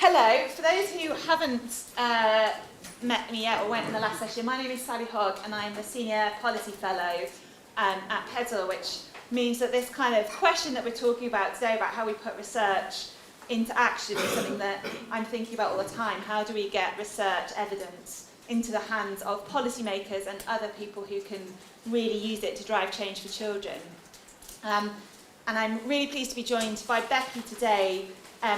Hello, for those who haven't met me yet or went in the last session, my name is Sally Hogg and I'm the Senior Policy Fellow at PEDAL, which means that this kind of question that we're talking about today about how we put research into action is something that I'm thinking about all the time. How do we get research evidence into the hands of policymakers and other people who can really use it to drive change for children? And I'm really pleased to be joined by Becky today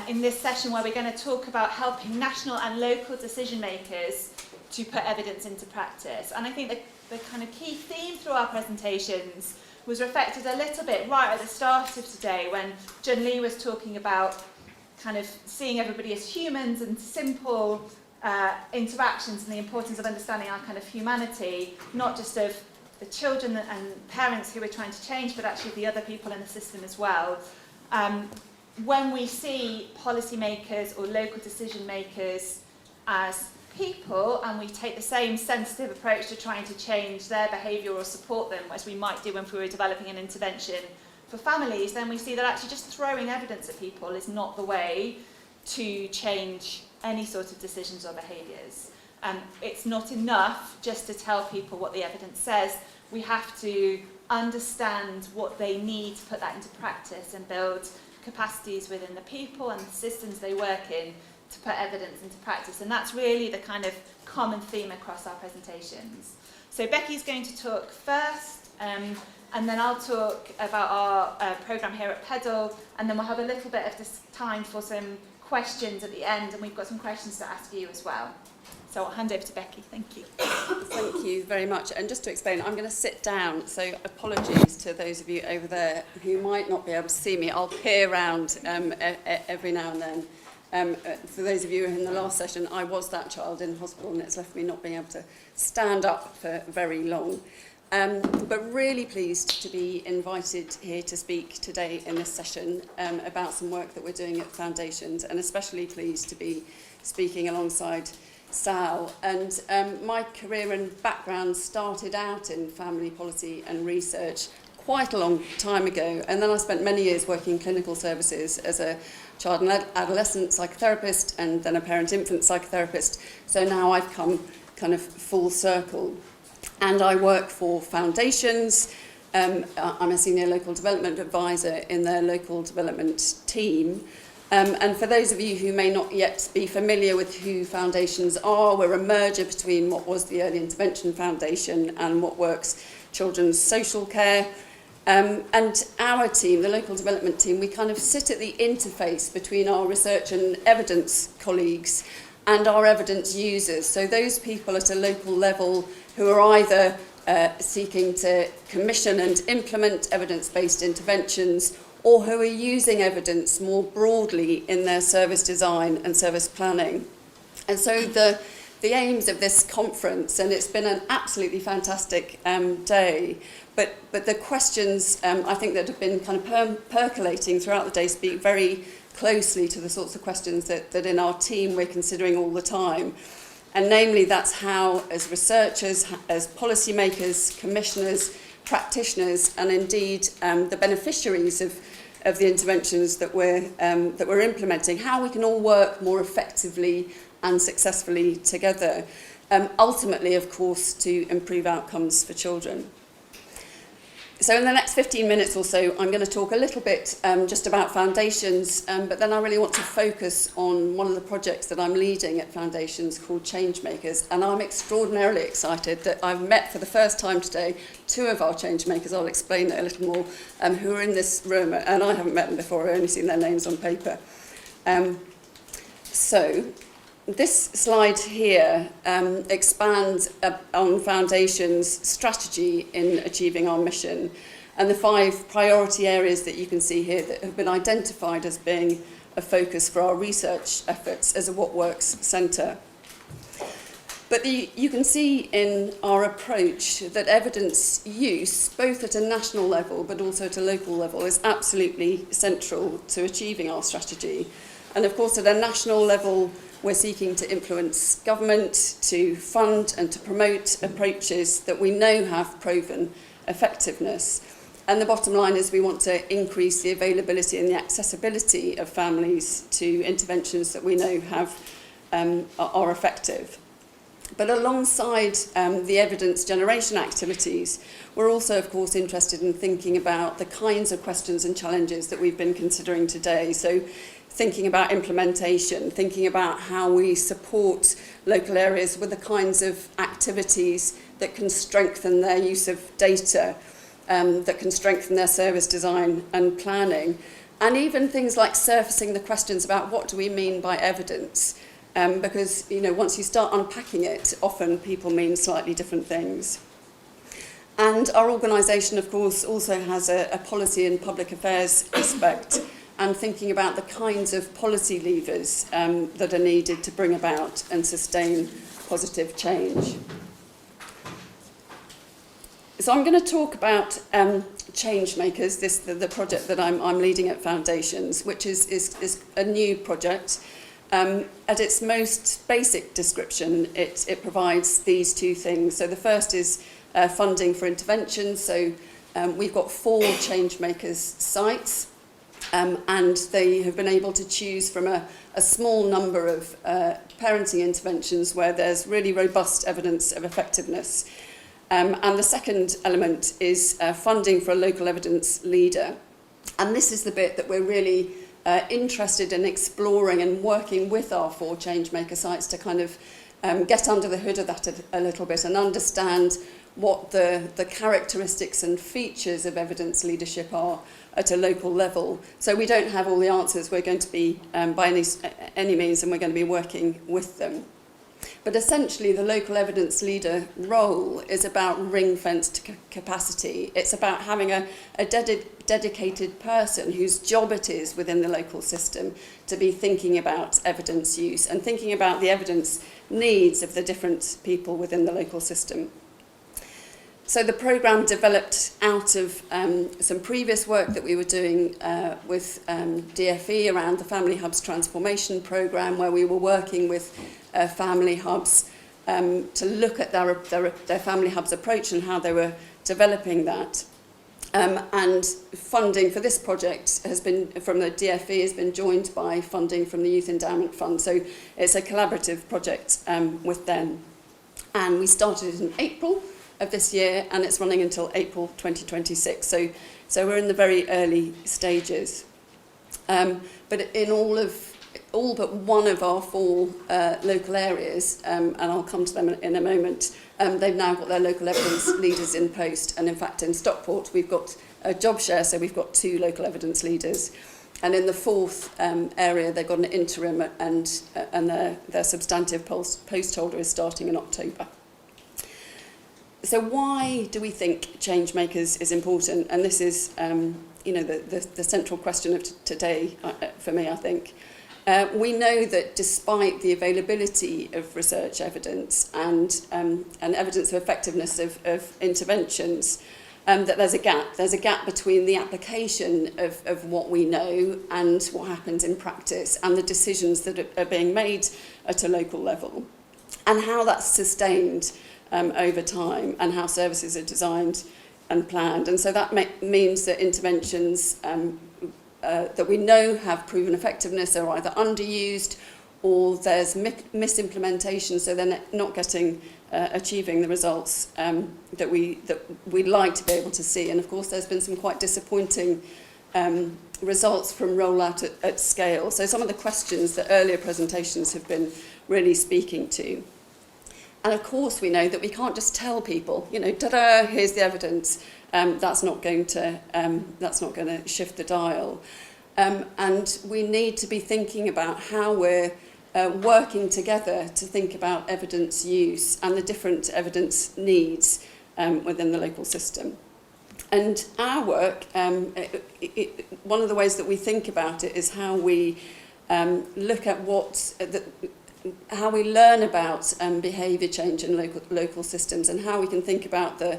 in this session where we're going to talk about helping national and local decision makers to put evidence into practice. And I think the kind of key theme through our presentations was reflected a little bit right at the start of today when Jun Lee was talking about kind of seeing everybody as humans and simple interactions and the importance of understanding our kind of humanity, not just of the children and parents who we're trying to change, but actually the other people in the system as well. When we see policymakers or local decision makers as people and we take the same sensitive approach to trying to change their behaviour or support them as we might do when we were developing an intervention for families, then we see that actually just throwing evidence at people is not the way to change any sort of decisions or behaviours. It's not enough just to tell people what the evidence says. We have to understand what they need to put that into practice and build capacities within the people and the systems they work in to put evidence into practice. And that's really the kind of common theme across our presentations. So Becky's going to talk first, and then I'll talk about our programme here at PEDAL, and then we'll have a little bit of this time for some questions at the end, and we've got some questions to ask you as well. So I'll hand over to Becky. Thank you. Thank you very much. And just to explain, I'm going to sit down, so apologies to those of you over there who might not be able to see me. I'll peer around every now and then. For those of you in the last session, I was that child in hospital and it's left me not being able to stand up for very long. But really pleased to be invited here to speak today in this session about some work that we're doing at Foundations, and especially pleased to be speaking alongside Sal. And my career and background started out in family policy and research quite a long time ago, and then I spent many years working in clinical services as a child and adolescent psychotherapist and then a parent-infant psychotherapist. So now I've come kind of full circle, and I work for Foundations. I'm a senior local development advisor in their local development team. And for those of you who may not yet be familiar with who Foundations are, we're a merger between what was the Early Intervention Foundation and what works Children's Social Care. And our team, the local development team, we kind of sit at the interface between our research and evidence colleagues and our evidence users. So those people at a local level who are either seeking to commission and implement evidence-based interventions, or who are using evidence more broadly in their service design and service planning. And so the aims of this conference, and it's been an absolutely fantastic day, but the questions I think that have been kind of percolating throughout the day speak very closely to the sorts of questions that in our team we're considering all the time. And namely, that's how, as researchers, as policymakers, commissioners, practitioners, and indeed the beneficiaries of the interventions that we're implementing, how we can all work more effectively and successfully together, ultimately, of course, to improve outcomes for children. So in the next 15 minutes or so, I'm going to talk a little bit just about Foundations, but then I really want to focus on one of the projects that I'm leading at Foundations called Changemakers, and I'm extraordinarily excited that I've met for the first time today two of our Changemakers. I'll explain it a little more, who are in this room, and I haven't met them before, I've only seen their names on paper. So this slide here expands on Foundations' strategy in achieving our mission and the 5 priority areas that you can see here that have been identified as being a focus for our research efforts as a What Works centre. But you can see in our approach that evidence use, both at a national level but also at a local level, is absolutely central to achieving our strategy. And of course, at a national level, we're seeking to influence government to fund and to promote approaches that we know have proven effectiveness. And the bottom line is we want to increase the availability and the accessibility of families to interventions that we know are effective. But alongside the evidence generation activities, we're also, of course, interested in thinking about the kinds of questions and challenges that we've been considering today. So thinking about implementation, thinking about how we support local areas with the kinds of activities that can strengthen their use of data, that can strengthen their service design and planning, and even things like surfacing the questions about what do we mean by evidence. Because, once you start unpacking it, often people mean slightly different things. And our organisation, of course, also has a policy and public affairs aspect, and thinking about the kinds of policy levers that are needed to bring about and sustain positive change. So I'm going to talk about Change Makers, the project that I'm leading at Foundations, which is a new project. At its most basic description, it provides these two things. So the first is funding for interventions. So we've got 4 Changemakers sites, and they have been able to choose from a small number of parenting interventions where there's really robust evidence of effectiveness. And the second element is funding for a local evidence leader. And this is the bit that we're really interested in exploring and working with our 4 Changemaker sites to kind of get under the hood of that a little bit and understand what the characteristics and features of evidence leadership are at a local level. So we don't have all the answers. We're going to be, by any means, and we're going to be working with them. But essentially, the local evidence leader role is about ring-fenced capacity. It's about having a dedicated person whose job it is within the local system to be thinking about evidence use and thinking about the evidence needs of the different people within the local system. So the programme developed out of some previous work that we were doing with DFE around the Family Hubs Transformation Programme, where we were working with family hubs to look at their family hubs approach and how they were developing that. And funding for this project has been, from the DFE, has been joined by funding from the Youth Endowment Fund. So it's a collaborative project with them. And we started in April of this year, and it's running until April 2026. So we're in the very early stages. But in all but one of our 4 local areas, and I'll come to them in a moment, they've now got their local evidence leaders in post. And in fact, in Stockport, we've got a job share, so we've got 2 local evidence leaders. And in the 4th area, they've got an interim, and their substantive post holder is starting in October. So why do we think Changemakers is important? And this is, the central question of today for me, I think. We know that despite the availability of research evidence and evidence of effectiveness of interventions, that there's a gap. There's a gap between the application of what we know and what happens in practice and the decisions that are being made at a local level, and how that's sustained over time, and how services are designed and planned. And so that means that interventions that we know have proven effectiveness are either underused or there's misimplementation, so they're not achieving the results that we'd like to be able to see. And of course, there's been some quite disappointing results from rollout at scale. So some of the questions that earlier presentations have been really speaking to. And of course, we know that we can't just tell people, ta-da, here's the evidence. That's not going to shift the dial. And we need to be thinking about how we're working together to think about evidence use and the different evidence needs within the local system. And our work, one of the ways that we think about it is how we look at how we learn about behaviour change in local systems, and how we can think about the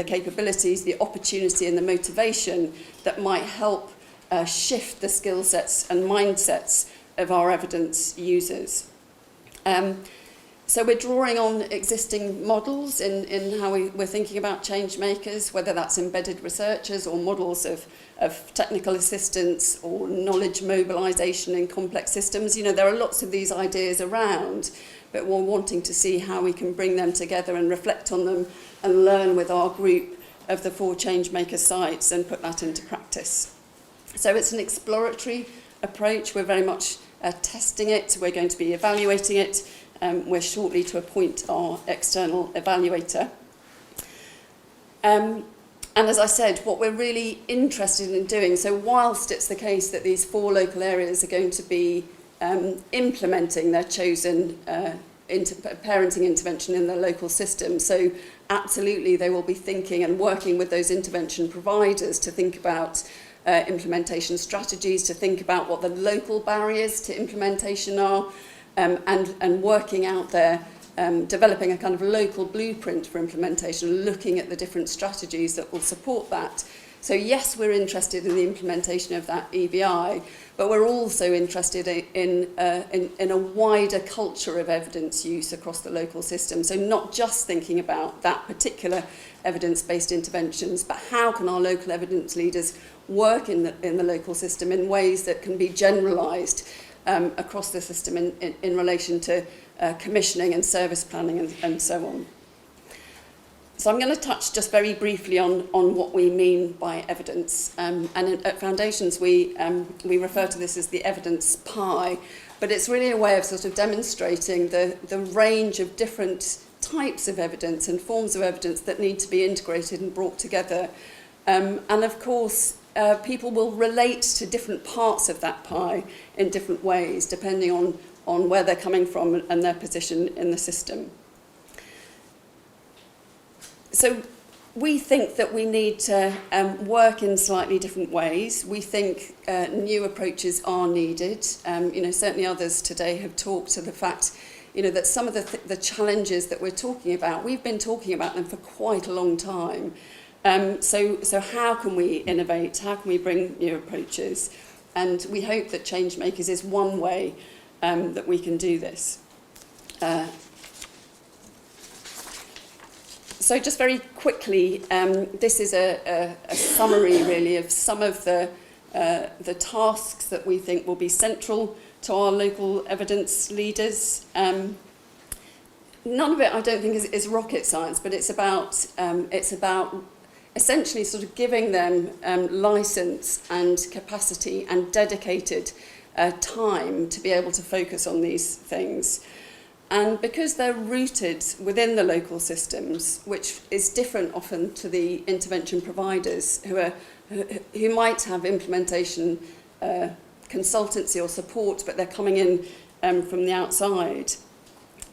capabilities, the opportunity and the motivation that might help shift the skill sets and mindsets of our evidence users. So we're drawing on existing models in how we're thinking about change makers, whether that's embedded researchers or models of technical assistance or knowledge mobilisation in complex systems. You know, there are lots of these ideas around, but we're wanting to see how we can bring them together and reflect on them and learn with our group of the 4 changemaker sites and put that into practice. So it's an exploratory approach. We're very much testing it. We're going to be evaluating it. We're shortly to appoint our external evaluator. And as I said, what we're really interested in doing, so whilst it's the case that these 4 local areas are going to be implementing their chosen parenting intervention in their local system, so absolutely they will be thinking and working with those intervention providers to think about implementation strategies, to think about what the local barriers to implementation are, and working out there, developing a kind of local blueprint for implementation, looking at the different strategies that will support that. So yes, we're interested in the implementation of that EBI, but we're also interested in a wider culture of evidence use across the local system. So not just thinking about that particular evidence-based interventions, but how can our local evidence leaders work in the local system in ways that can be generalised across the system in relation to commissioning and service planning and so on. So I'm going to touch just very briefly on what we mean by evidence. And at Foundations, we refer to this as the evidence pie, but it's really a way of sort of demonstrating the range of different types of evidence and forms of evidence that need to be integrated and brought together. And of course, people will relate to different parts of that pie in different ways, depending on where they're coming from and their position in the system. So we think that we need to work in slightly different ways. We think new approaches are needed. Certainly others today have talked to the fact, that some of the challenges that we're talking about, we've been talking about them for quite a long time. So how can we innovate? How can we bring new approaches? And we hope that Changemakers is one way that we can do this. So just very quickly, this is a summary really of some of the tasks that we think will be central to our local evidence leaders. None of it I don't think is rocket science, but it's about essentially sort of giving them license and capacity and dedicated time to be able to focus on these things. And because they're rooted within the local systems, which is different often to the intervention providers who might have implementation consultancy or support, but they're coming in from the outside.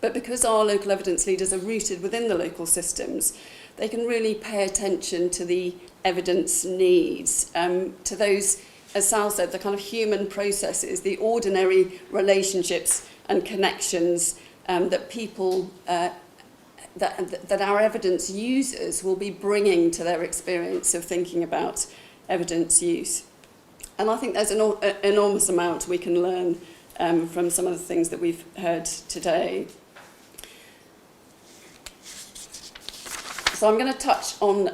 But because our local evidence leaders are rooted within the local systems, they can really pay attention to the evidence needs, to those, as Sal said, the kind of human processes, the ordinary relationships and connections that people, that our evidence users will be bringing to their experience of thinking about evidence use. And I think there's an enormous amount we can learn from some of the things that we've heard today. So I'm going to touch on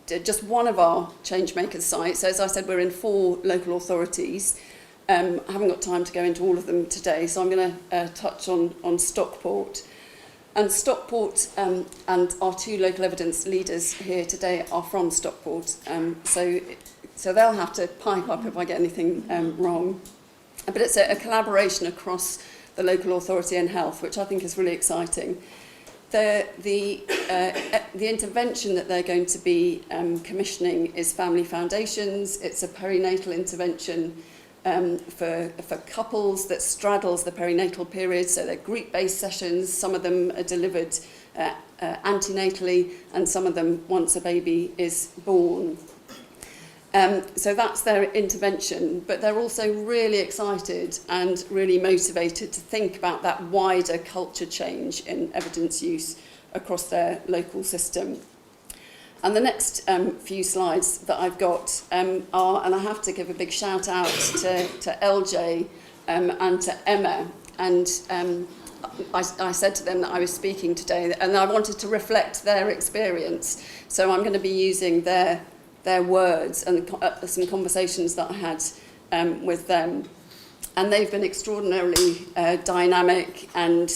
just one of our Changemakers sites. So as I said, we're in 4 local authorities. I haven't got time to go into all of them today, so I'm going to touch on Stockport. And Stockport and our 2 local evidence leaders here today are from Stockport, so they'll have to pipe up if I get anything wrong. But it's a collaboration across the local authority and health, which I think is really exciting. The intervention that they're going to be commissioning is Family Foundations. It's a perinatal intervention for couples that straddles the perinatal period, so they're group-based sessions. Some of them are delivered antenatally, and some of them once a baby is born. So that's their intervention, but they're also really excited and really motivated to think about that wider culture change in evidence use across their local system. And the next few slides that I've got are, and I have to give a big shout out to LJ and to Emma. And I said to them that I was speaking today and I wanted to reflect their experience. So I'm going to be using their words and some conversations that I had with them. And they've been extraordinarily dynamic and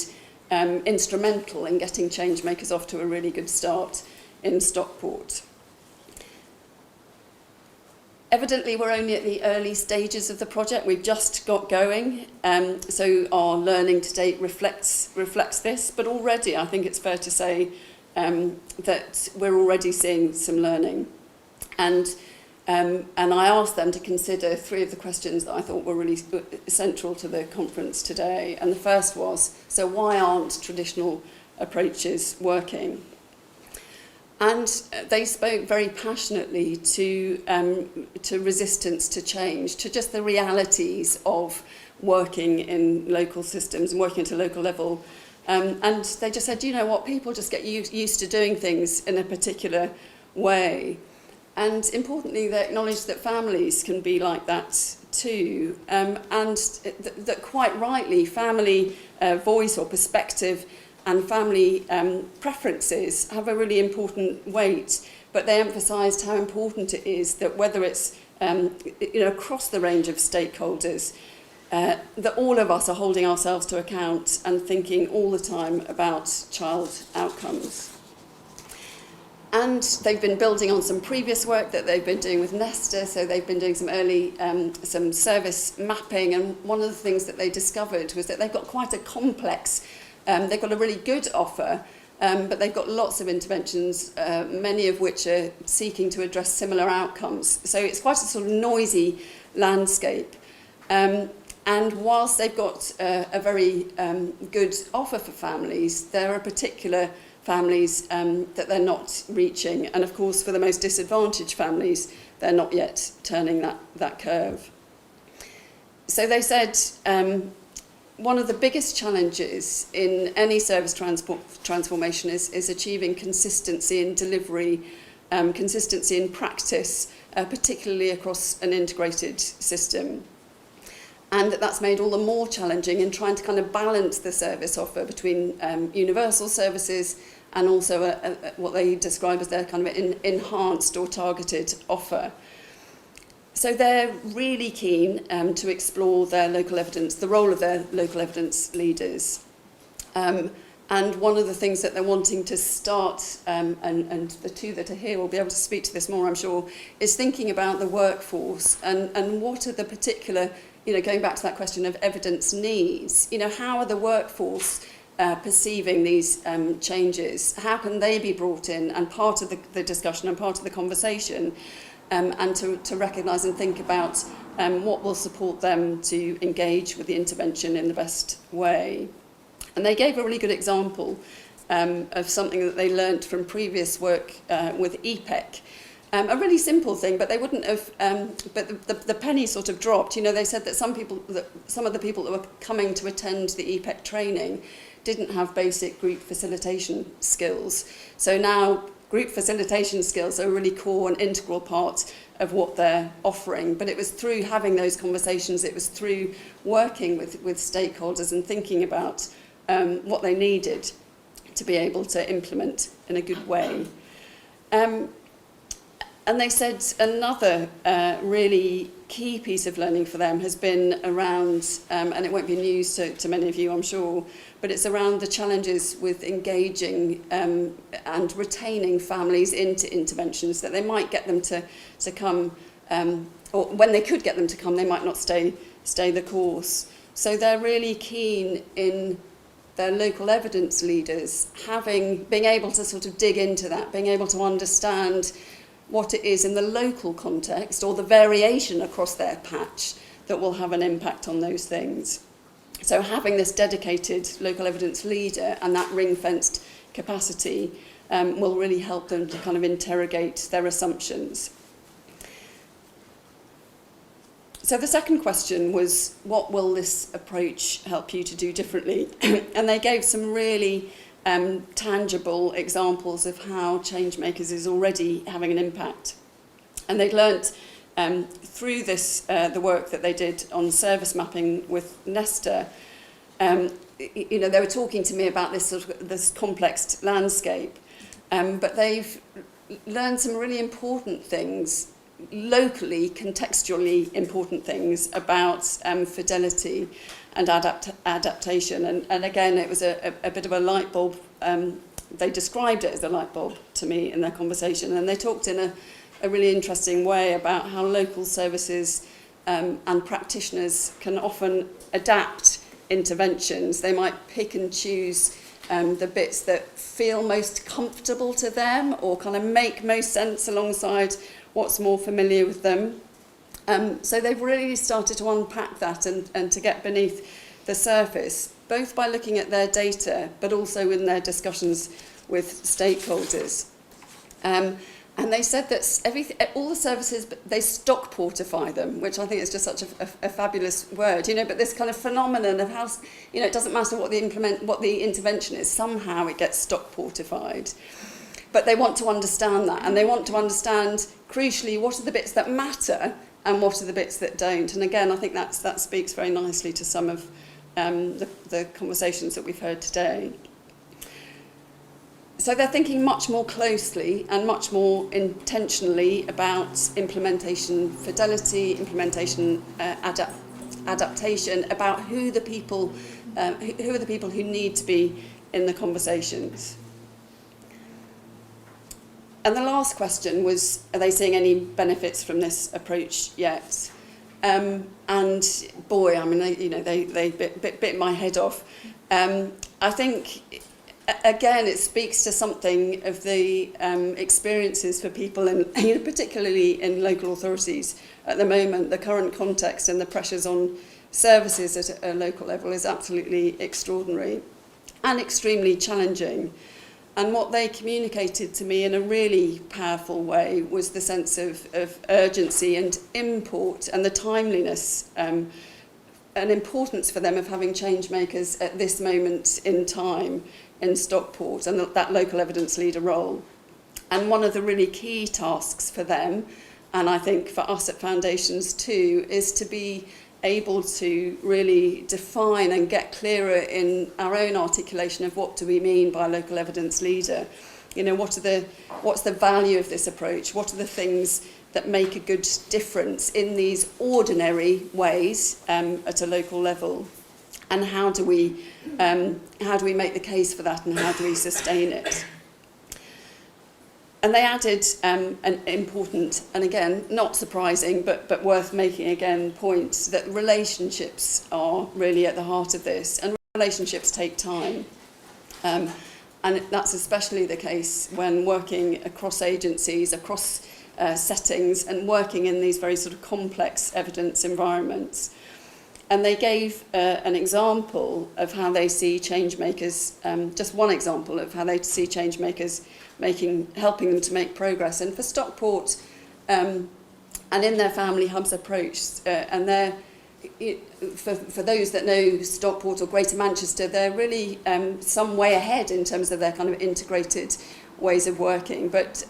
instrumental in getting change makers off to a really good start in Stockport. Evidently, we're only at the early stages of the project. We've just got going, so our learning to date reflects this. But already, I think it's fair to say that we're already seeing some learning. And I asked them to consider 3 of the questions that I thought were really central to the conference today. And the first was, so why aren't traditional approaches working? And they spoke very passionately to resistance to change, to just the realities of working in local systems and working at a local level. And they just said, you know what, people just get used to doing things in a particular way. And importantly, they acknowledged that families can be like that too. And that quite rightly, family voice or perspective and family preferences have a really important weight, but they emphasised how important it is that whether it's across the range of stakeholders, that all of us are holding ourselves to account and thinking all the time about child outcomes. And they've been building on some previous work that they've been doing with Nesta, so they've been doing some early some service mapping, and one of the things that they discovered was that they've got quite a complex they've got a really good offer, but they've got lots of interventions, many of which are seeking to address similar outcomes. So it's quite a sort of noisy landscape. And whilst they've got a very good offer for families, there are particular families that they're not reaching. And of course, for the most disadvantaged families, they're not yet turning that curve. So they said, one of the biggest challenges in any service transformation is achieving consistency in delivery, consistency in practice, particularly across an integrated system. And that's made all the more challenging in trying to kind of balance the service offer between universal services and also what they describe as their kind of enhanced or targeted offer. So they're really keen to explore their local evidence, the role of their local evidence leaders. And one of the things that they're wanting to start, and the 2 that are here will be able to speak to this more, I'm sure, is thinking about the workforce and what are the particular, going back to that question of evidence needs, how are the workforce perceiving these changes? How can they be brought in and part of the discussion and part of the conversation? And to recognise and think about what will support them to engage with the intervention in the best way. And they gave a really good example of something that they learnt from previous work with EPEC. A really simple thing, but they wouldn't have. But the penny sort of dropped. They said that some of the people that were coming to attend the EPEC training didn't have basic group facilitation skills. So now group facilitation skills are a really core and integral part of what they're offering. But it was through having those conversations, it was through working with stakeholders and thinking about what they needed to be able to implement in a good way. And they said another really key piece of learning for them has been around, and it won't be news to many of you, I'm sure, but it's around the challenges with engaging and retaining families into interventions, that they might get them to come, or when they could get them to come, they might not stay the course. So they're really keen in their local evidence leaders being able to sort of dig into that, being able to understand what it is in the local context or the variation across their patch that will have an impact on those things. So having this dedicated local evidence leader and that ring-fenced capacity will really help them to kind of interrogate their assumptions. So the second question was, what will this approach help you to do differently? And they gave some really tangible examples of how Changemakers is already having an impact. And they'd learnt through this, the work that they did on service mapping with Nesta, you know, they were talking to me about this sort of this complex landscape, but they've learned some really important things, locally, contextually important things about fidelity and adaptation. And again, it was a bit of a light bulb. They described it as a light bulb to me in their conversation, and they talked in a really interesting way about how local services and practitioners can often adapt interventions. They might pick and choose the bits that feel most comfortable to them or kind of make most sense alongside what's more familiar with them. So they've really started to unpack that and to get beneath the surface, both by looking at their data, but also in their discussions with stakeholders. And they said that all the services, they stock portify them, which I think is just such a fabulous word, you know, but this kind of phenomenon of how, you know, it doesn't matter what the intervention is, somehow it gets stock portified. But they want to understand that, and they want to understand, crucially, what are the bits that matter and what are the bits that don't. And again, I think that speaks very nicely to some of the conversations that we've heard today. So they're thinking much more closely and much more intentionally about implementation fidelity, implementation adaptation, about who are the people who need to be in the conversations. And the last question was, are they seeing any benefits from this approach yet? And boy, I mean, they bit my head off. I think, again, it speaks to something of the experiences for people, particularly in local authorities at the moment. The current context and the pressures on services at a local level is absolutely extraordinary and extremely challenging. And what they communicated to me in a really powerful way was the sense of urgency and import and the timeliness and importance for them of having change makers at this moment in time in Stockport and that local evidence leader role. And one of the really key tasks for them, and I think for us at Foundations too, is to be able to really define and get clearer in our own articulation of what do we mean by local evidence leader. You know, what's the value of this approach? What are the things that make a good difference in these ordinary ways at a local level? And how do we make the case for that, and how do we sustain it? And they added an important, and again, not surprising, but worth making again, point that relationships are really at the heart of this, and relationships take time. And that's especially the case when working across agencies, across settings, and working in these very sort of complex evidence environments. And they gave an example of how they see change makers, just one example of how they see change makers helping them to make progress. And for Stockport, and in their family hubs approach, and for those that know Stockport or Greater Manchester, they're really some way ahead in terms of their kind of integrated ways of working. But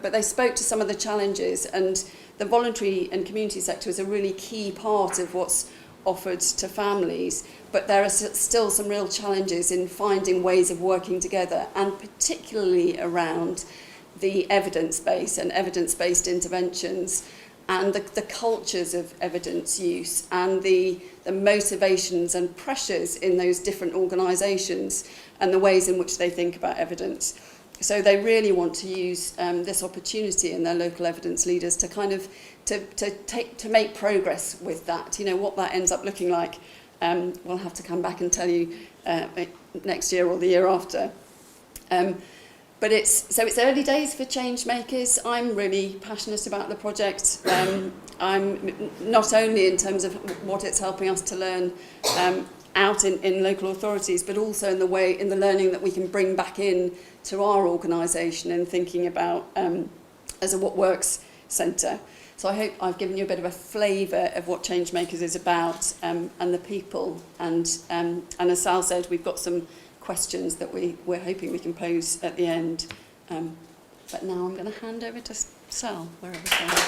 they spoke to some of the challenges, and the voluntary and community sector is a really key part of what's offered to families, but there are still some real challenges in finding ways of working together, and particularly around the evidence base and evidence-based interventions, and the cultures of evidence use, and the motivations and pressures in those different organisations, and the ways in which they think about evidence. So they really want to use this opportunity in their local evidence leaders to kind of to make progress with that. You know, what that ends up looking like, we'll have to come back and tell you next year or the year after. But it's early days for change makers. I'm really passionate about the project. I'm not only in terms of what it's helping us to learn out in local authorities, but also in the learning that we can bring back in to our organisation and thinking about as a What Works centre. So I hope I've given you a bit of a flavour of what Change Makers is about, and the people. And as Sal said, we've got some questions that we're hoping we can pose at the end. But now I'm going to hand over to Sal, wherever Sal is.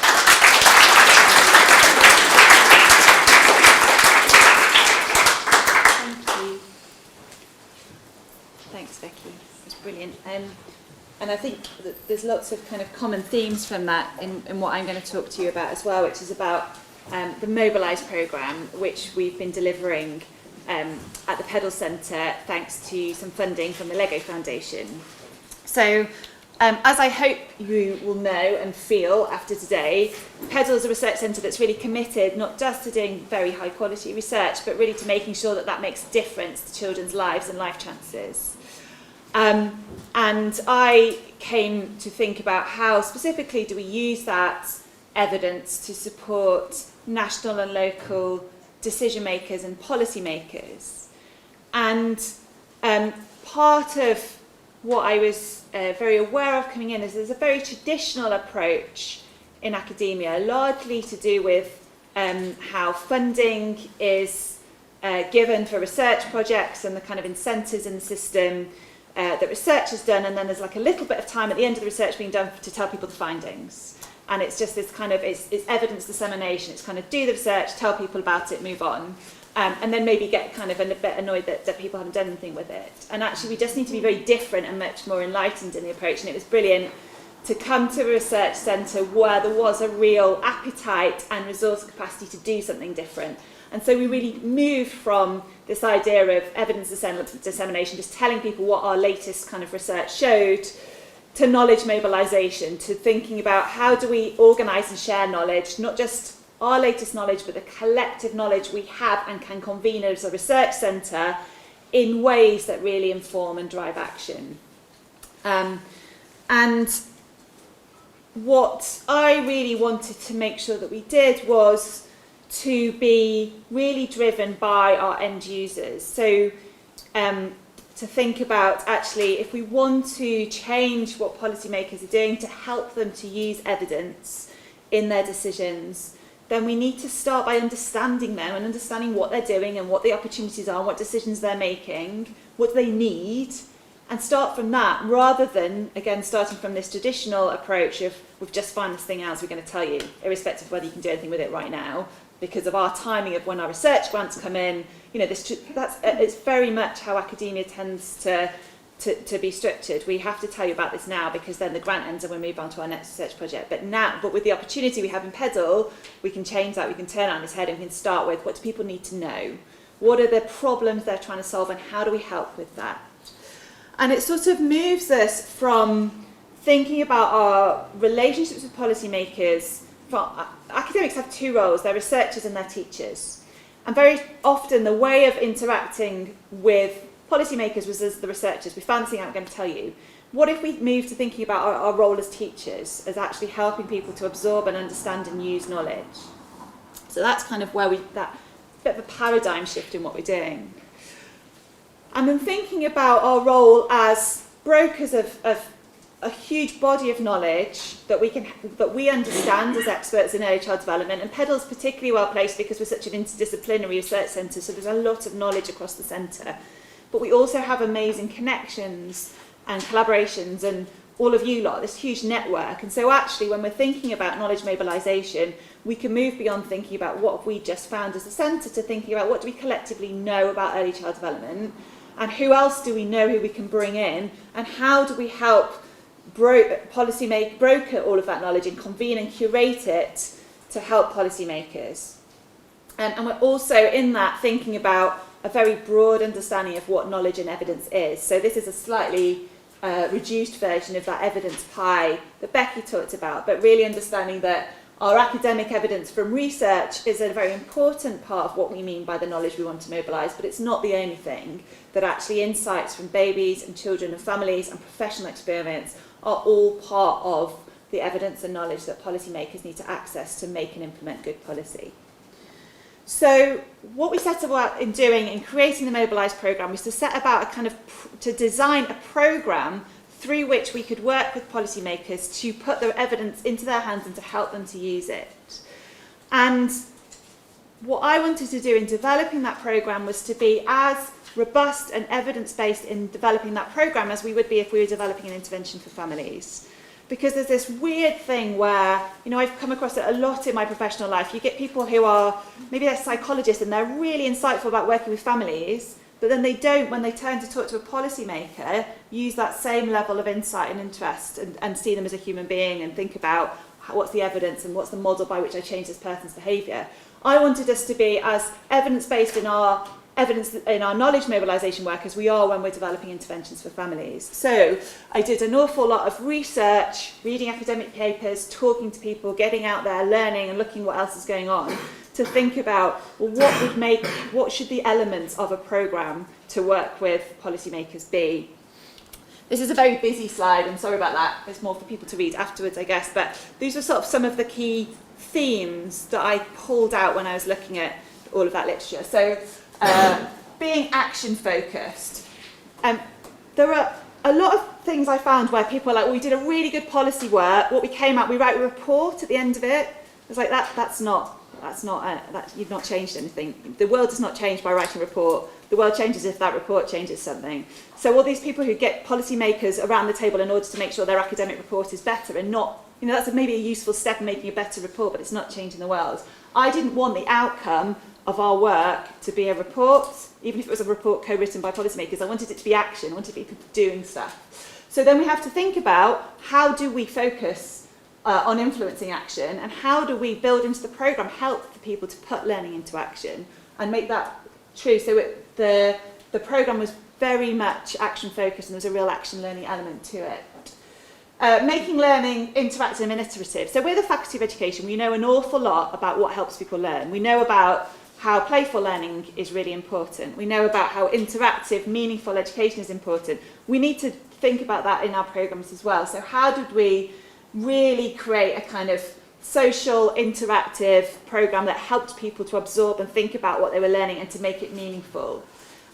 Thank you. And I think that there's lots of kind of common themes from that in what I'm going to talk to you about as well, which is about the Mobilise programme, which we've been delivering at the Pedal Centre thanks to some funding from the Lego Foundation. So, as I hope you will know and feel after today, Pedal is a research centre that's really committed not just to doing very high quality research, but really to making sure that that makes a difference to children's lives and life chances. And I came to think about how specifically do we use that evidence to support national and local decision makers and policy makers. And part of what I was very aware of coming in is there's a very traditional approach in academia, largely to do with how funding is given for research projects and the kind of incentives in the system that research is done, and then there's like a little bit of time at the end of the research being done to tell people the findings. And it's just this kind of, it's evidence dissemination. It's kind of do the research, tell people about it, move on. And then maybe get kind of a bit annoyed that people haven't done anything with it. And actually we just need to be very different and much more enlightened in the approach. And it was brilliant to come to a research centre where there was a real appetite and resource capacity to do something different. And so we really moved from this idea of evidence dissemination, just telling people what our latest kind of research showed, to knowledge mobilisation, to thinking about how do we organise and share knowledge, not just our latest knowledge, but the collective knowledge we have and can convene as a research centre in ways that really inform and drive action. And what I really wanted to make sure that we did was to be really driven by our end users. So to think about actually if we want to change what policymakers are doing to help them to use evidence in their decisions, then we need to start by understanding them and understanding what they're doing and what the opportunities are, what decisions they're making, what they need, and start from that rather than, again, starting from this traditional approach of we've just found this thing out, so we're going to tell you, irrespective of whether you can do anything with it right now, because of our timing of when our research grants come in. You know, it's very much how academia tends to be structured. We have to tell you about this now because then the grant ends and we move on to our next research project. But with the opportunity we have in Pedal, we can change that, we can turn it on its head and we can start with what do people need to know? What are the problems they're trying to solve and how do we help with that? And it sort of moves us from thinking about our relationships with policymakers. Academics have two roles, they're researchers and they're teachers. And very often the way of interacting with policymakers was as the researchers. We found something out, I'm going to tell you. What if we move to thinking about our role as teachers, as actually helping people to absorb and understand and use knowledge? So that's kind of where that bit of a paradigm shift in what we're doing. And then thinking about our role as brokers of a huge body of knowledge that we understand as experts in early child development, and Pedal's particularly well placed because we're such an interdisciplinary research centre, so there's a lot of knowledge across the centre. But we also have amazing connections and collaborations and all of you lot, this huge network. And so actually when we're thinking about knowledge mobilisation, we can move beyond thinking about what have we just found as a centre to thinking about what do we collectively know about early child development, and who else do we know who we can bring in, and how do we help broker all of that knowledge and convene and curate it to help policymakers. And we're also in that thinking about a very broad understanding of what knowledge and evidence is. So this is a slightly reduced version of that evidence pie that Becky talked about, but really understanding that our academic evidence from research is a very important part of what we mean by the knowledge we want to mobilise, but it's not the only thing, that actually insights from babies and children and families and professional experience are all part of the evidence and knowledge that policymakers need to access to make and implement good policy. So what we set about in doing in creating the Mobilise programme was to set about to design a programme through which we could work with policymakers to put their evidence into their hands and to help them to use it. And what I wanted to do in developing that programme was to be as robust and evidence-based in developing that programme as we would be if we were developing an intervention for families. Because there's this weird thing where, you know, I've come across it a lot in my professional life. You get people who are, maybe they're psychologists and they're really insightful about working with families, but then they don't, when they turn to talk to a policymaker, use that same level of insight and interest and see them as a human being and think about what's the evidence and what's the model by which I change this person's behaviour. I wanted us to be as evidence-based in our knowledge mobilisation work as we are when we're developing interventions for families. So I did an awful lot of research, reading academic papers, talking to people, getting out there, learning and looking what else is going on to think about, well, what should the elements of a programme to work with policymakers be? This is a very busy slide, I'm sorry about that. There's more for people to read afterwards, I guess, but these are sort of some of the key themes that I pulled out when I was looking at all of that literature. So being action focused. There are a lot of things I found where people are like, well, we did a really good policy work, what we came out, we write a report at the end of it. It's like, you've not changed anything. The world does not change by writing a report. The world changes if that report changes something. So all these people who get policymakers around the table in order to make sure their academic report is better and not, that's maybe a useful step in making a better report, but it's not changing the world. I didn't want the outcome of our work to be a report, even if it was a report co-written by policymakers. I wanted it to be action, I wanted people doing stuff. So then we have to think about how do we focus on influencing action, and how do we build into the programme help for people to put learning into action and make that true. So the programme was very much action focused and there's a real action learning element to it. Making learning interactive and iterative. So we're the Faculty of Education, we know an awful lot about what helps people learn. We know about how playful learning is really important. We know about how interactive, meaningful education is important. We need to think about that in our programmes as well. So how did we really create a kind of social, interactive programme that helped people to absorb and think about what they were learning and to make it meaningful?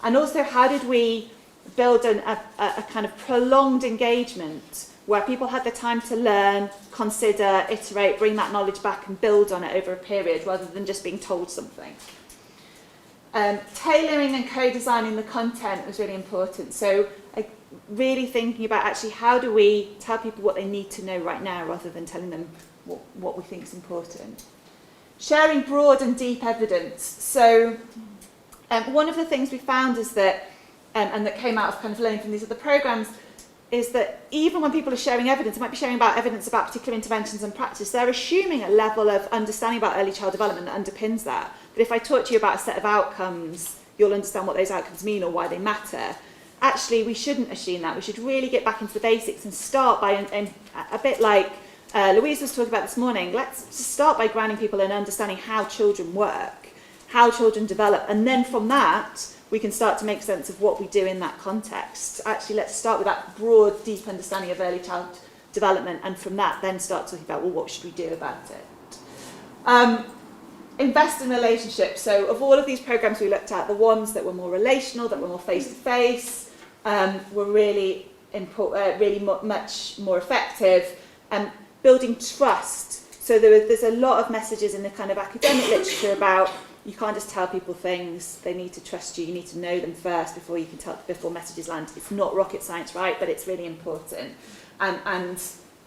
And also, how did we build a kind of prolonged engagement where people had the time to learn, consider, iterate, bring that knowledge back and build on it over a period rather than just being told something? Tailoring and co-designing the content was really important. So really thinking about actually how do we tell people what they need to know right now rather than telling them what we think is important. Sharing broad and deep evidence. So one of the things we found is that, and that came out of kind of learning from these other programmes, is that even when people are sharing evidence, they might be sharing about evidence about particular interventions and practice, they're assuming a level of understanding about early child development that underpins that. That if I talk to you about a set of outcomes, you'll understand what those outcomes mean or why they matter. Actually, we shouldn't assume that. We should really get back into the basics and start by, and a bit like Louise was talking about this morning, let's just start by grounding people in understanding how children work, how children develop, and then from that, we can start to make sense of what we do in that context. Actually, let's start with that broad, deep understanding of early child development, and from that, then start talking about, well, what should we do about it? Invest in relationships. So of all of these programs we looked at, the ones that were more relational, that were more face-to-face, were really much more effective. Building trust. So there's a lot of messages in the kind of academic literature about you can't just tell people things, they need to trust you, you need to know them first before messages land. It's not rocket science, right, but it's really important. And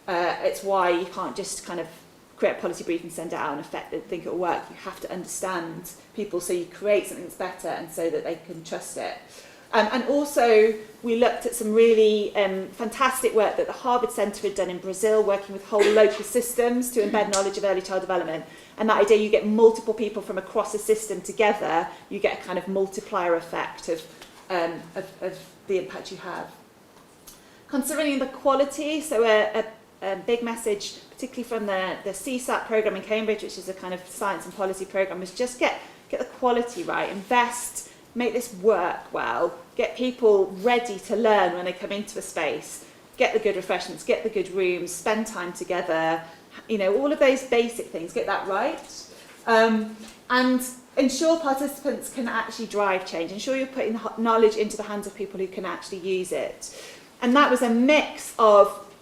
it's why you can't just kind of create a policy brief and send it out and think it'll work. You have to understand people so you create something that's better and so that they can trust it. And also, we looked at some really fantastic work that the Harvard Centre had done in Brazil, working with whole local systems to embed knowledge of early child development. And that idea, you get multiple people from across a system together, you get a kind of multiplier effect of the impact you have. Considering the quality, so a big message, particularly from the CSAT programme in Cambridge, which is a kind of science and policy programme, is just get the quality right, invest, make this work well, get people ready to learn when they come into a space, get the good refreshments, get the good rooms, spend time together, all of those basic things, get that right. And ensure participants can actually drive change, ensure you're putting knowledge into the hands of people who can actually use it. And that was a mix of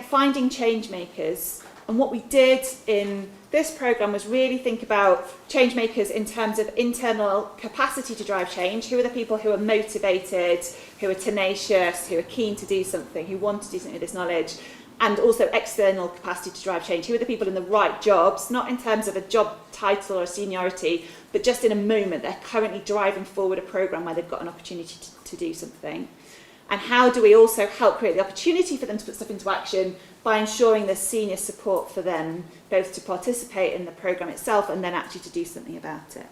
finding change makers. And what we did in this programme was really think about change makers in terms of internal capacity to drive change. Who are the people who are motivated, who are tenacious, who are keen to do something, who want to do something with this knowledge? and also external capacity to drive change. Who are the people in the right jobs, not in terms of a job title or seniority, but just in a moment they're currently driving forward a programme where they've got an opportunity to do something. And how do we also help create the opportunity for them to put stuff into action by ensuring there's senior support for them, both to participate in the programme itself and then actually to do something about it.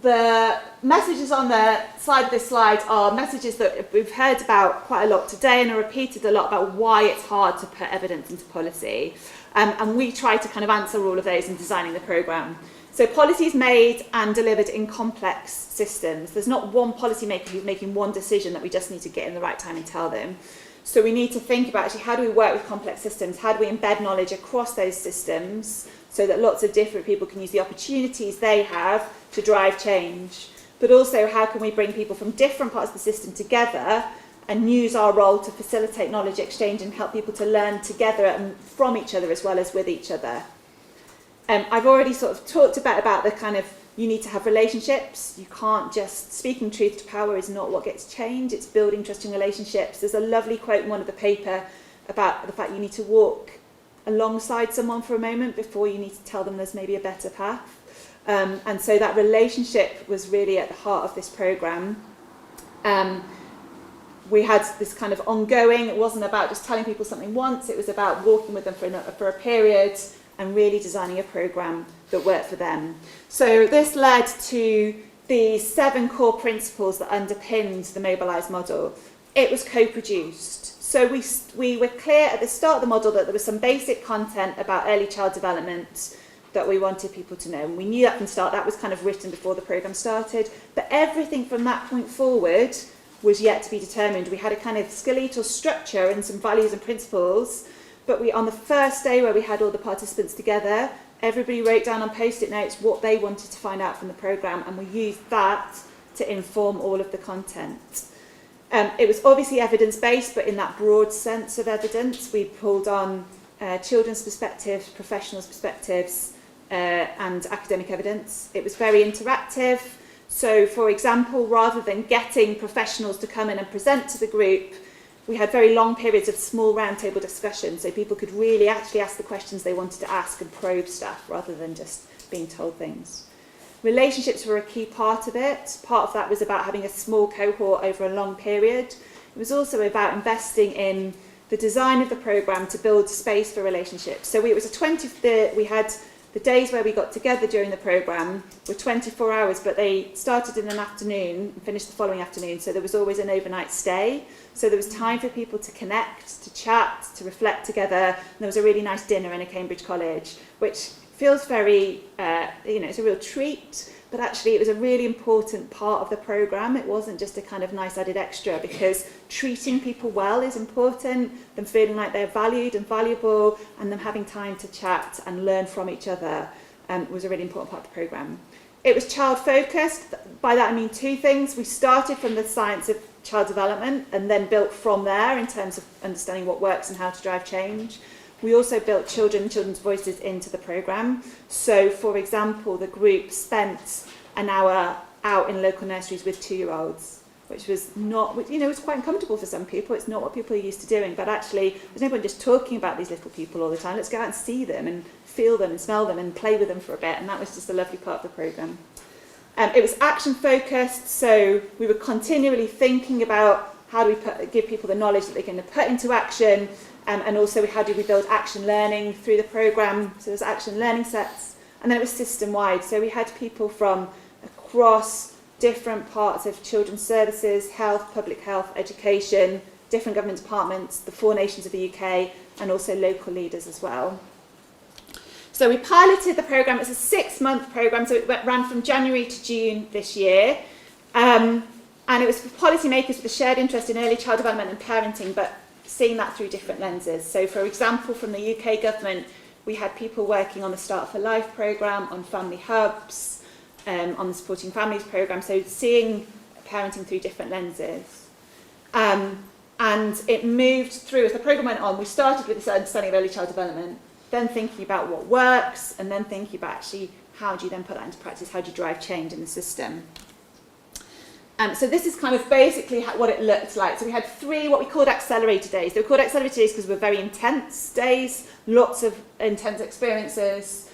The messages on the side of this slide are messages that we've heard about quite a lot today and are repeated a lot about why it's hard to put evidence into policy. And we try to kind of answer all of those in designing the programme. So policy is made and delivered in complex systems. There's not one policymaker who's making one decision that we just need to get in the right time and tell them. So we need to think about actually how do we work with complex systems? How do we embed knowledge across those systems so that lots of different people can use the opportunities they have to drive change? But also how can we bring people from different parts of the system together and use our role to facilitate knowledge exchange and help people to learn together and from each other as well as with each other. I've already sort of talked about the kind of, you need to have relationships. You can't just, speaking truth to power is not what gets change, it's building trusting relationships. There's a lovely quote in one of the paper about the fact you need to walk alongside someone for a moment before you need to tell them there's maybe a better path. And so that relationship was really at the heart of this programme. We had this kind of ongoing, it wasn't about just telling people something once, it was about walking with them for a period and really designing a programme that worked for them. So this led to the 7 core principles that underpinned the Mobilise model. It was co-produced. So we were clear at the start of the model that there was some basic content about early child development that we wanted people to know. And we knew that from the start, that was kind of written before the programme started. But everything from that point forward was yet to be determined. We had a kind of skeletal structure and some values and principles. But on the first day where we had all the participants together, everybody wrote down on post-it notes what they wanted to find out from the programme, and we used that to inform all of the content. It was obviously evidence-based, but in that broad sense of evidence, we pulled on children's perspectives, professionals' perspectives, and academic evidence. It was very interactive. So, for example, rather than getting professionals to come in and present to the group, we had very long periods of small roundtable discussion, so people could really actually ask the questions they wanted to ask and probe stuff rather than just being told things. Relationships were a key part of it. Part of that was about having a small cohort over a long period. It was also about investing in the design of the programme to build space for relationships. So we had the days where we got together during the programme were 24 hours, but they started in an afternoon and finished the following afternoon, so there was always an overnight stay. So there was time for people to connect, to chat, to reflect together, and there was a really nice dinner in a Cambridge college, which feels very, it's a real treat, but actually it was a really important part of the programme. It wasn't just a kind of nice added extra, because treating people well is important, them feeling like they're valued and valuable, and them having time to chat and learn from each other was a really important part of the programme. It was child-focused. By that I mean 2 things. We started from the science of child development and then built from there in terms of understanding what works and how to drive change. We also built children's voices into the programme. So, for example, the group spent an hour out in local nurseries with 2-year-olds, which was not, it was quite uncomfortable for some people. It's not what people are used to doing, but actually there's no point just talking about these little people all the time. Let's go out and see them and feel them and smell them and play with them for a bit, and that was just a lovely part of the programme. It was action-focused, so we were continually thinking about how do we give people the knowledge that they're going to put into action, and also how do we build action learning through the programme. So there's action learning sets, and then it was system-wide. So we had people from across different parts of children's services, health, public health, education, different government departments, the 4 nations of the UK, and also local leaders as well. So we piloted the programme. It's a 6-month programme, so it ran from January to June this year. And it was for policymakers with a shared interest in early child development and parenting, but seeing that through different lenses. So, for example, from the UK government, we had people working on the Start for Life programme, on family hubs, on the Supporting Families programme, so seeing parenting through different lenses. And it moved through, as the programme went on, we started with this understanding of early child development, then thinking about what works, and then thinking about actually how do you then put that into practice, how do you drive change in the system. So this is kind of basically what it looked like. So we had 3 what we called accelerator days. They were called accelerator days because they were very intense days, lots of intense experiences,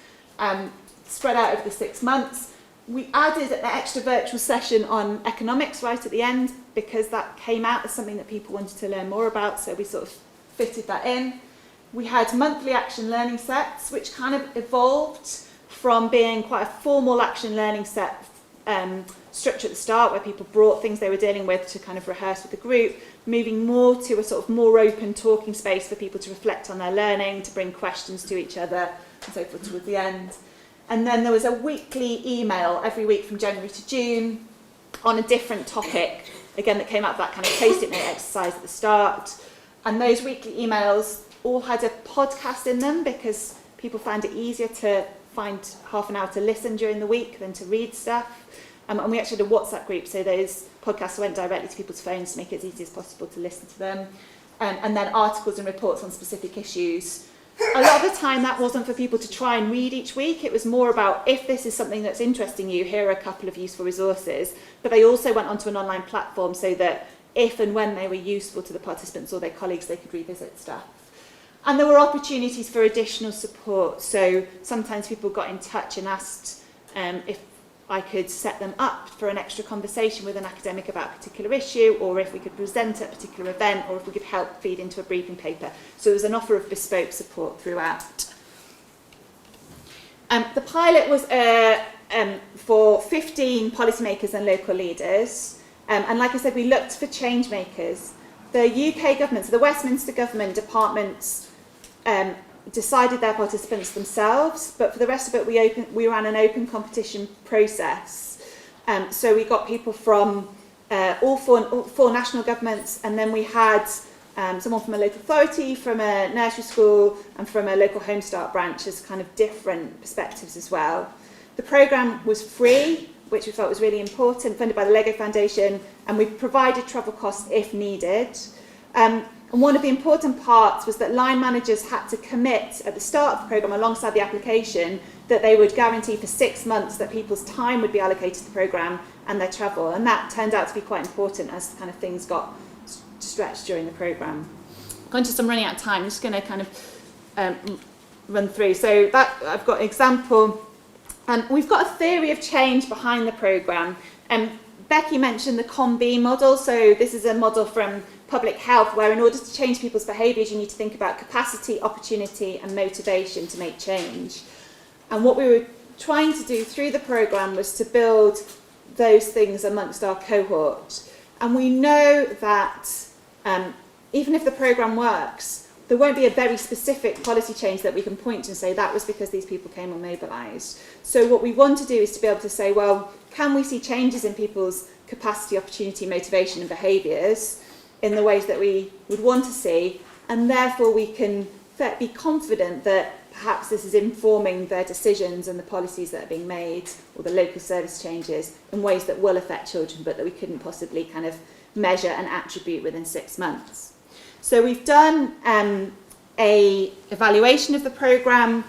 spread out over the 6 months. We added an extra virtual session on economics right at the end because that came out as something that people wanted to learn more about, so we sort of fitted that in. We had monthly action learning sets, which kind of evolved from being quite a formal action learning set structure at the start, where people brought things they were dealing with to kind of rehearse with the group, moving more to a sort of more open talking space for people to reflect on their learning, to bring questions to each other, and so forth towards the end. And then there was a weekly email every week from January to June on a different topic, again, that came out of that kind of post-it note exercise at the start. And those weekly emails all had a podcast in them because people found it easier to find half an hour to listen during the week than to read stuff. And we actually had a WhatsApp group, so those podcasts went directly to people's phones to make it as easy as possible to listen to them. And then articles and reports on specific issues. A lot of the time that wasn't for people to try and read each week. It was more about, if this is something that's interesting you, here are a couple of useful resources. But they also went onto an online platform so that if and when they were useful to the participants or their colleagues, they could revisit stuff. And there were opportunities for additional support. So sometimes people got in touch and asked if I could set them up for an extra conversation with an academic about a particular issue, or if we could present at a particular event, or if we could help feed into a briefing paper. So there was an offer of bespoke support throughout. The pilot was for 15 policymakers and local leaders. And like I said, we looked for change makers. The UK government, so the Westminster government departments, decided their participants themselves, but for the rest of it, we ran an open competition process. So we got people from all four national governments, and then we had someone from a local authority, from a nursery school, and from a local Home Start branch as kind of different perspectives as well. The programme was free, which we felt was really important, funded by the Lego Foundation, and we provided travel costs if needed. And one of the important parts was that line managers had to commit at the start of the programme, alongside the application, that they would guarantee for 6 months that people's time would be allocated to the programme and their travel. And that turned out to be quite important as kind of things got stretched during the programme. Conscious I'm running out of time, I'm just going to kind of run through. So that I've got an example. We've got a theory of change behind the programme. Becky mentioned the COM-B model. So this is a model from public health, where in order to change people's behaviours, you need to think about capacity, opportunity and motivation to make change. And what we were trying to do through the programme was to build those things amongst our cohort. And we know that even if the programme works, there won't be a very specific policy change that we can point to and say that was because these people came on Mobilise. So what we want to do is to be able to say, well, can we see changes in people's capacity, opportunity, motivation and behaviours in the ways that we would want to see, and therefore we can be confident that perhaps this is informing their decisions and the policies that are being made, or the local service changes, in ways that will affect children, but that we couldn't possibly kind of measure and attribute within 6 months. So we've done a evaluation of the programme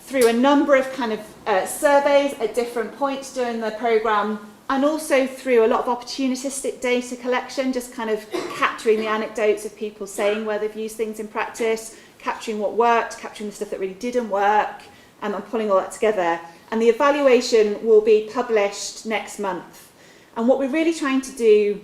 through a number of kind of surveys at different points during the programme, and also through a lot of opportunistic data collection, just kind of capturing the anecdotes of people saying where they've used things in practice, capturing what worked, capturing the stuff that really didn't work, and pulling all that together. And the evaluation will be published next month. And what we're really trying to do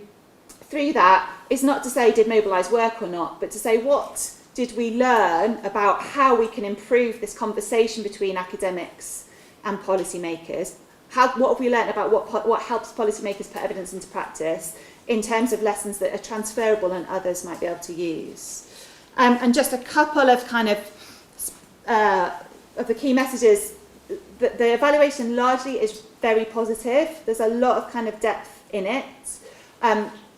through that is not to say did Mobilise work or not, but to say what did we learn about how we can improve this conversation between academics and policymakers. What have we learned about what helps policymakers put evidence into practice in terms of lessons that are transferable and others might be able to use. And just a couple of kind of the key messages. The evaluation largely is very positive. There's a lot of kind of depth in it.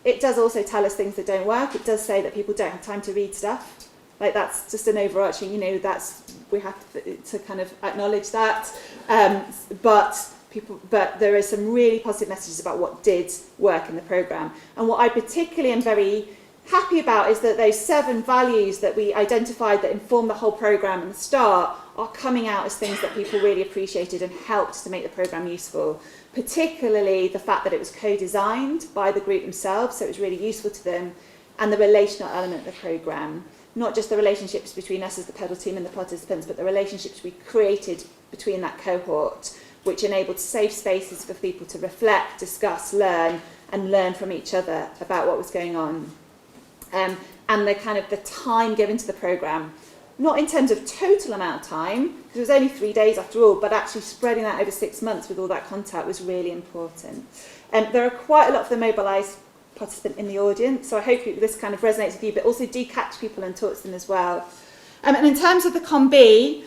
It does also tell us things that don't work. It does say that people don't have time to read stuff. Like, that's just an overarching, we have to kind of acknowledge that. But there are some really positive messages about what did work in the programme. And what I particularly am very happy about is that those 7 values that we identified that inform the whole programme at the start are coming out as things that people really appreciated and helped to make the programme useful, particularly the fact that it was co-designed by the group themselves, so it was really useful to them, and the relational element of the programme. Not just the relationships between us as the pedal team and the participants, but the relationships we created between that cohort, which enabled safe spaces for people to reflect, discuss, learn, and learn from each other about what was going on. And the kind of the time given to the programme, not in terms of total amount of time, because it was only 3 days after all, but actually spreading that over 6 months with all that contact was really important. There are quite a lot of the Mobilise participant in the audience, so I hope this kind of resonates with you, but also do catch people and talk to them as well. And in terms of the COM-B,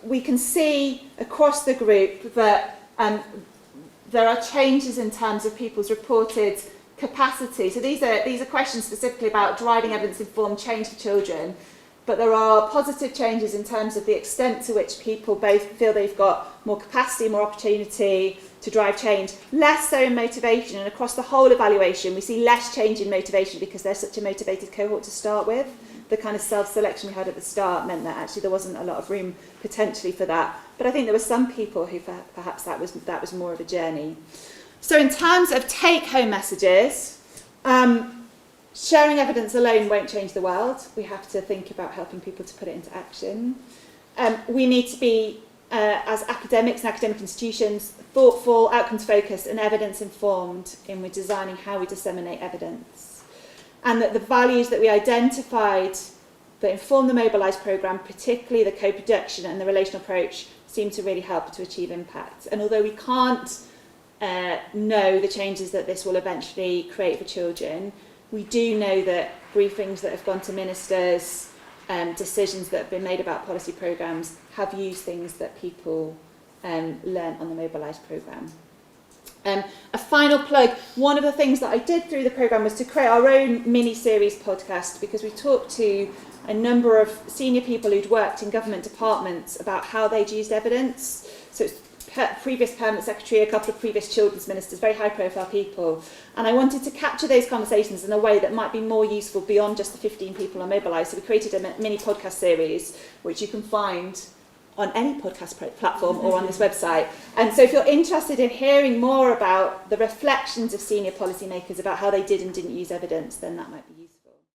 we can see across the group that there are changes in terms of people's reported capacity. So these are questions specifically about driving evidence-informed change for children, but there are positive changes in terms of the extent to which people both feel they've got more capacity, more opportunity to drive change, less so in motivation, and across the whole evaluation we see less change in motivation because they're such a motivated cohort to start with. The kind of self-selection we had at the start meant that actually there wasn't a lot of room potentially for that, but I think there were some people who perhaps that was more of a journey. So in terms of take-home messages, sharing evidence alone won't change the world. We have to think about helping people to put it into action. We need to be, as academics and academic institutions, thoughtful, outcomes-focused and evidence-informed in we're designing how we disseminate evidence. And that the values that we identified that inform the Mobilise programme, particularly the co-production and the relational approach, seem to really help to achieve impact. And although we can't know the changes that this will eventually create for children, we do know that briefings that have gone to ministers, decisions that have been made about policy programmes have used things that people learn on the Mobilise programme. A final plug, one of the things that I did through the programme was to create our own mini-series podcast, because we talked to a number of senior people who'd worked in government departments about how they'd used evidence. So it's previous permanent secretary, a couple of previous children's ministers, very high profile people, and I wanted to capture those conversations in a way that might be more useful beyond just the 15 people on Mobilise. So we created a mini podcast series which you can find on any podcast platform or on this website. And so if you're interested in hearing more about the reflections of senior policymakers about how they did and didn't use evidence, then that might be useful.